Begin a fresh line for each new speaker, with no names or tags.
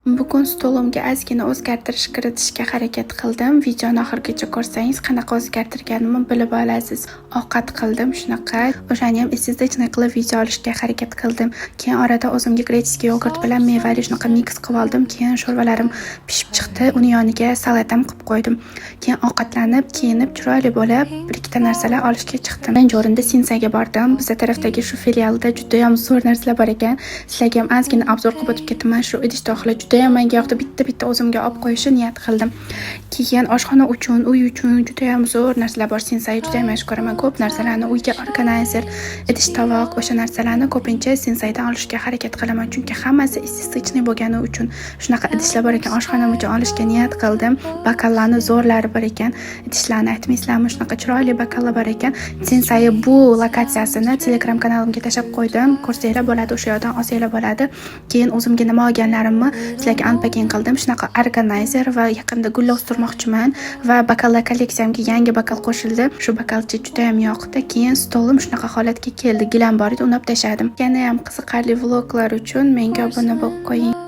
Bugun stolimga ozgina o'zgartirish kiritishga harakat qildim. Videoni oxirigacha ko'rsangiz, qanaqa o'zgartirganimni bilib olasiz. Ovqat qildim shunaqa. O'shani ham esingizda qilib video olishga harakat qildim. Keyin orada o'zimga grecheskiy yogurt bilan mevali shunaqa mix qilib oldim. Keyin sho'rvalarim pishib chiqdi. Uni yoniga salatam qilib qo'ydim. Keyin ovqatlanib, kiyinib, chiroyli bo'lib, bir ikkita narsalar olishga chiqdim. Birinchi o'rinda Sinsaga bordim. Bizda tarafdagi shu filialda juda ham zo'r narsalar bor ekan. Sizlarga ham ozgina obzor qilib o'tib ketaman. Shu idish to'xli juda ham menga yoqdi. Bitta o'zimga olib qo'yishni niyat qildim. Keyin oshxona uchun, uy uchun juda ham zo'r narsalar bor. Sinsaga juda ham yaxshi ko'raman. Ko'p narsalarni uyga organizer, idish tovoq, o'sha narsalarni ko'pincha Sinsadan olishga harakat qilaman, chunki hammasi issiqchni bo'lgani uchun shunaqa idishlar bor ekan. Oshxonam uchun olishga niyat qildim. Bakallarni zo'rlari bor ekan. Idishlarni aytmaysizlarmi, shunaqa chiroyli bakallar bor ekan. Sinsaga bu lokatsiyasini Telegram kanalimga tashlab qo'ydim. Ko'rsanglar bo'ladi, o'sha yerdan olsanglar bo'ladi. Keyin o'zimga nima olganlarimni sizlarga unpacking qildim. Shunaqa organizer va yaqinda gullar o'stirmoqchiman va bakallar kolleksiyamga yangi bakal qo'shildi. Shu bakalchi juda ham yoqdi. Keyin stolim shunaqa holatga keldi. Gilam bor edi, uni olib tashladim. Yana ham qiziqarli vloglar uchun menga obuna bo'lib qo'ying.